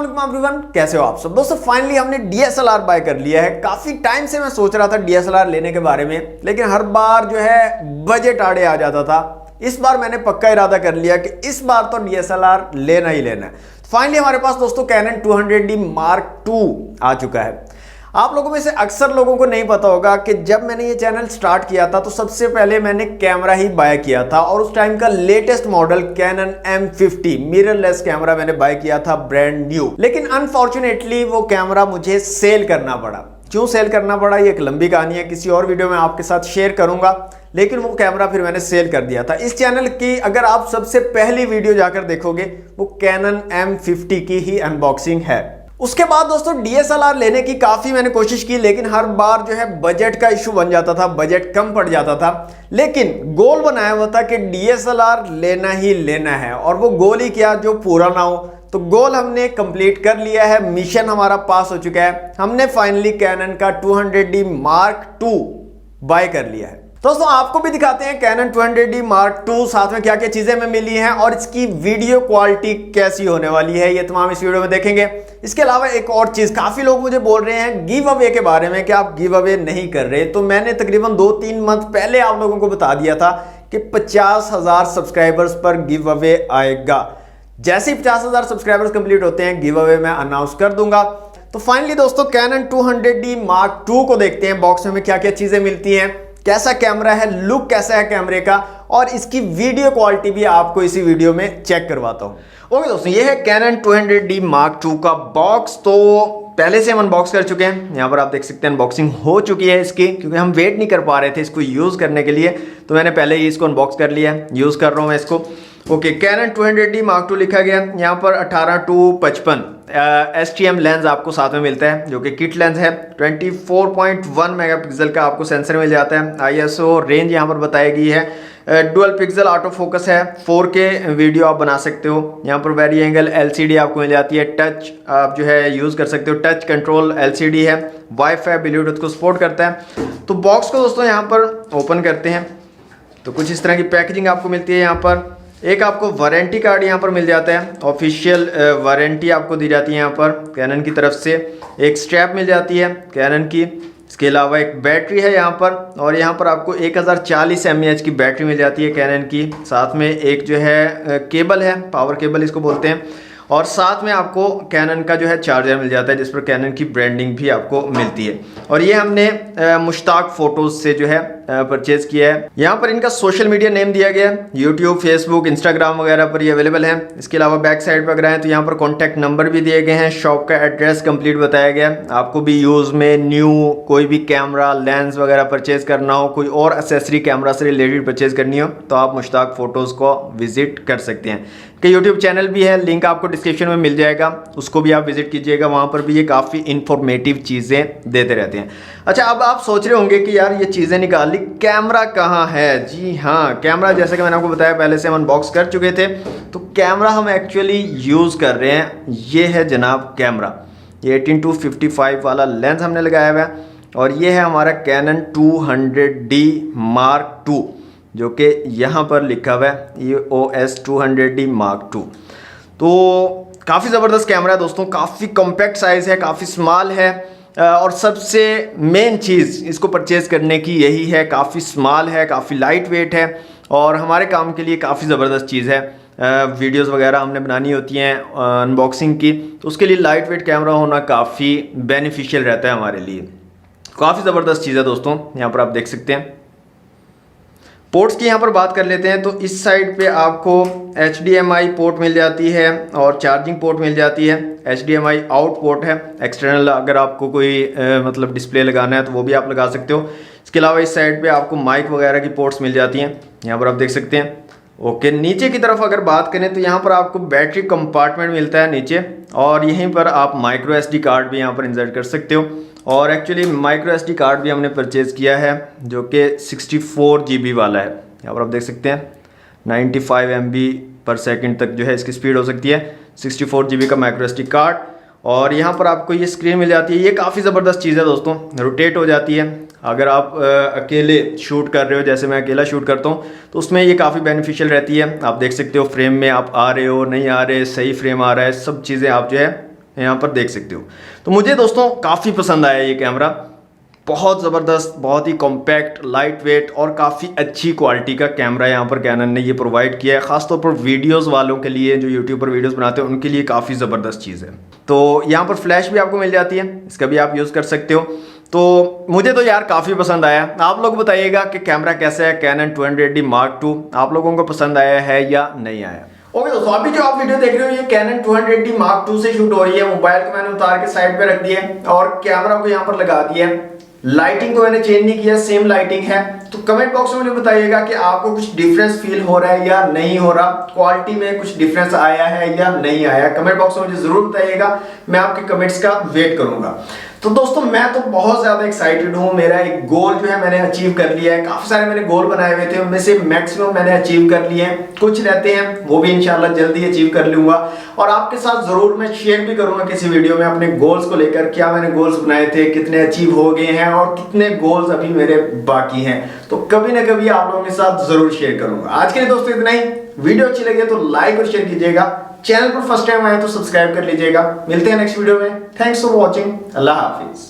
अस्सलाम वालेकुम एवरीवन, कैसे हो आप सब दोस्तों। फाइनली हमने डीएसएलआर बाय कर लिया है। काफी टाइम से मैं सोच रहा था डीएसएलआर लेने के बारे में, लेकिन हर बार जो है बजट आड़े आ जाता था। इस बार मैंने पक्का इरादा कर लिया कि इस बार तो डीएसएलआर लेना ही लेना है। फाइनली हमारे पास दोस्तों कैनन 200D Mark II आ चुका है। आप लोगों में से अक्सर लोगों को नहीं पता होगा कि जब मैंने ये चैनल स्टार्ट किया था तो सबसे पहले मैंने कैमरा ही बाय किया था, और उस टाइम का latest model Canon M50 mirrorless camera मैंने बाय किया था, ब्रांड न्यू। लेकिन अनफॉर्चुनेटली वो कैमरा मुझे सेल करना पड़ा। क्यों सेल करना पड़ा ये एक लंबी कहानी है, किसी और वीडियो में आपके साथ शेयर करूंगा। लेकिन वो कैमरा फिर मैंने सेल कर दिया था। इस चैनल की अगर आप सबसे पहली वीडियो जाकर देखोगे वो कैनन M50 की ही अनबॉक्सिंग है। उसके बाद दोस्तों डीएसएलआर लेने की काफी मैंने कोशिश की, लेकिन हर बार जो है बजट का इशू बन जाता था, बजट कम पड़ जाता था। लेकिन गोल बनाया हुआ था कि डीएसएलआर लेना ही लेना है, और वो गोल ही क्या जो पूरा ना हो। तो गोल हमने कंप्लीट कर लिया है, मिशन हमारा पास हो चुका है। हमने फाइनली कैनन का 200D Mark II बाय कर लिया है। दोस्तों आपको भी दिखाते हैं कैनन 200D Mark II साथ में क्या क्या चीजें हमें मिली हैं और इसकी वीडियो क्वालिटी कैसी होने वाली है, ये तमाम इस वीडियो में देखेंगे। इसके अलावा एक और चीज, काफी लोग मुझे बोल रहे हैं गिव अवे के बारे में कि आप गिव अवे नहीं कर रहे। तो मैंने तकरीबन 2-3 मंथ पहले आप लोगों को बता दिया था कि 50,000 सब्सक्राइबर्स पर गिव अवे आएगा। जैसे ही 50,000 सब्सक्राइबर्स कंप्लीट होते हैं गिव अवे मैं अनाउंस कर दूंगा। तो फाइनली दोस्तों कैनन 200D Mark II को देखते हैं, बॉक्स में क्या क्या चीजें मिलती हैं, कैसा कैमरा है, लुक कैसा है कैमरे का, और इसकी वीडियो क्वालिटी भी आपको इसी वीडियो में चेक करवाता हूं। ओके दोस्तों, ये है कैनन 200D Mark II का बॉक्स। तो पहले से हम अनबॉक्स कर चुके हैं, यहाँ पर आप देख सकते हैं अनबॉक्सिंग हो चुकी है इसकी, क्योंकि हम वेट नहीं कर पा रहे थे इसको यूज करने के लिए। तो मैंने पहले ही इसको अनबॉक्स कर लिया है, यूज कर रहा हूँ मैं इसको। Okay, cannon 200D Mark II लिखा गया, यहाँ पर 18-55 STM लेंस आपको साथ में मिलता है, जो कि किट लेंस है। 24.1 मेगापिक्सल का आपको सेंसर मिल जाता है। ISO रेंज यहाँ पर बताई गई है। डुअल पिक्सल ऑटो फोकस है, 4K वीडियो आप बना सकते हो। यहाँ पर वेरी एंगल LCD आपको मिल जाती है, टच आप जो है यूज़ कर सकते हो, टच कंट्रोल LCD है, वाईफाई ब्लूटूथ को सपोर्ट करता है। तो बॉक्स को दोस्तों यहाँ पर ओपन करते हैं तो कुछ इस तरह की पैकेजिंग आपको मिलती है। यहाँ पर एक आपको वारंटी कार्ड यहाँ पर मिल जाता है, ऑफिशियल वारंटी आपको दी जाती है यहाँ पर कैनन की तरफ से। एक स्ट्रैप मिल जाती है कैनन की। इसके अलावा एक बैटरी है यहाँ पर, और यहाँ पर आपको 1040 mAh की बैटरी मिल जाती है कैनन की। साथ में एक जो है केबल है, पावर केबल इसको बोलते हैं, और साथ में आपको कैनन का जो है चार्जर मिल जाता है, जिस पर कैनन की ब्रांडिंग भी आपको मिलती है। और ये हमने मुश्ताक फोटोज से जो है परचेज किया है। यहाँ पर इनका सोशल मीडिया नेम दिया गया है, यूट्यूब, फेसबुक, इंस्टाग्राम वगैरह पर ये अवेलेबल है। इसके अलावा बैक साइड पर अगर आए तो यहाँ पर कॉन्टैक्ट नंबर भी दिए गए हैं, शॉप का एड्रेस कंप्लीट बताया गया है। आपको भी यूज़ में न्यू कोई भी कैमरा, लेंस वगैरह परचेज करना हो, कोई और एक्सेसरी कैमरा से रिलेटेड परचेज करनी हो, तो आप मुश्ताक फोटोज़ को विजिट कर सकते हैं। कि यूट्यूब चैनल भी है, लिंक आपको डिस्क्रिप्शन में मिल जाएगा, उसको भी आप विजिट कीजिएगा। वहाँ पर भी ये काफ़ी इंफॉर्मेटिव चीज़ें देते रहते हैं। अच्छा, अब आप सोच रहे होंगे कि यार ये चीज़ें निकाल ली, कैमरा कहाँ है? जी हाँ, कैमरा जैसे कि मैंने आपको बताया पहले से हम अनबॉक्स कर चुके थे। तो कैमरा हम एक्चुअली यूज़ कर रहे हैं, ये है जनाब कैमरा। ये 18-55 वाला लेंस हमने लगाया हुआ है, और ये है हमारा कैनन 200D Mark II, जो कि यहाँ पर लिखा हुआ है EOS 200D Mark II। तो काफ़ी ज़बरदस्त कैमरा है दोस्तों, काफ़ी कॉम्पैक्ट साइज़ है, काफ़ी स्मॉल है, और सबसे मेन चीज़ इसको परचेज़ करने की यही है, काफ़ी स्मॉल है, काफ़ी लाइट वेट है, और हमारे काम के लिए काफ़ी ज़बरदस्त चीज़ है। वीडियोस वगैरह हमने बनानी होती हैं अनबॉक्सिंग की, तो उसके लिए लाइट वेट कैमरा होना काफ़ी बेनिफिशियल रहता है हमारे लिए। काफ़ी ज़बरदस्त चीज़ है दोस्तों, यहाँ पर आप देख सकते हैं। पोर्ट्स की यहाँ पर बात कर लेते हैं तो इस साइड पे आपको HDMI पोर्ट मिल जाती है, और चार्जिंग पोर्ट मिल जाती है। HDMI आउट पोर्ट है, एक्सटर्नल अगर आपको कोई मतलब डिस्प्ले लगाना है तो वो भी आप लगा सकते हो। इसके अलावा इस साइड पे आपको माइक वगैरह की पोर्ट्स मिल जाती हैं, यहाँ पर आप देख सकते हैं। ओके, नीचे की तरफ अगर बात करें तो यहाँ पर आपको बैटरी कंपार्टमेंट मिलता है नीचे, और यहीं पर आप माइक्रो SD कार्ड भी यहाँ पर इंसर्ट कर सकते हो। और एक्चुअली माइक्रो SD कार्ड भी हमने परचेज़ किया है, जो कि 64 GB वाला है। यहाँ पर आप देख सकते हैं 95 MB/s तक जो है इसकी स्पीड हो सकती है, 64 GB का माइक्रो SD कार्ड। और यहाँ पर आपको ये स्क्रीन मिल जाती है। ये काफ़ी ज़बरदस्त चीज़ है दोस्तों, रोटेट हो जाती है। अगर आप अकेले शूट कर रहे हो, जैसे मैं अकेला शूट करता हूँ, तो उसमें ये काफ़ी बेनिफिशियल रहती है। आप देख सकते हो फ्रेम में आप आ रहे हो, नहीं आ रहे, सही फ्रेम आ रहा है, सब चीज़ें आप जो है यहाँ पर देख सकते हो। तो मुझे दोस्तों काफ़ी पसंद आया ये कैमरा, बहुत ज़बरदस्त, बहुत ही कॉम्पैक्ट, लाइट वेट और काफ़ी अच्छी क्वालिटी का कैमरा यहाँ पर कैनन ने ये प्रोवाइड किया है। ख़ासतौर पर वीडियोस वालों के लिए, जो यूट्यूब पर वीडियोस बनाते हैं उनके लिए काफ़ी ज़बरदस्त चीज़ है। तो यहाँ पर फ्लैश भी आपको मिल जाती है, इसका भी आप यूज़ कर सकते हो। तो मुझे तो यार काफ़ी पसंद आया। आप लोग बताइएगा कि कैमरा कैसा है कैनन 200D Mark II, आप लोगों को पसंद आया है या नहीं आया। ओके दोस्तों, अभी जो आप वीडियो देख रहे हो ये कैनन 200D Mark II से शूट हो रही है। मोबाइल को मैंने उतार के साइड पे रख दिया है और कैमरा को यहाँ पर लगा दिया है। लाइटिंग को मैंने चेंज नहीं किया, सेम लाइटिंग है। तो कमेंट बॉक्स में मुझे बताइएगा कि आपको कुछ डिफरेंस फील हो रहा है या नहीं हो रहा, क्वालिटी में कुछ डिफरेंस आया है या नहीं आया। कमेंट बॉक्स में मुझे जरूर बताइएगा, मैं आपके कमेंट्स का वेट करूंगा। तो दोस्तों मैं तो बहुत ज्यादा एक्साइटेड हूँ। मेरा एक गोल जो है मैंने अचीव कर लिया है। काफी सारे मैंने गोल बनाए हुए थे, उनमें से मैक्सिमम मैंने अचीव कर लिए हैं। कुछ रहते हैं वो भी इंशाल्लाह जल्दी अचीव कर लूंगा और आपके साथ जरूर मैं शेयर भी करूंगा किसी वीडियो में अपने गोल्स को लेकर, क्या मैंने गोल्स बनाए थे, कितने अचीव हो गए हैं और कितने गोल्स अभी मेरे बाकी हैं। तो कभी ना कभी आप लोगों के साथ जरूर शेयर करूंगा। आज के लिए दोस्तों इतना ही। वीडियो अच्छी लगी तो लाइक और शेयर कीजिएगा। चैनल पर फर्स्ट टाइम आए तो सब्सक्राइब कर लीजिएगा। मिलते हैं नेक्स्ट वीडियो में। Thanks for watching. Allah Hafiz.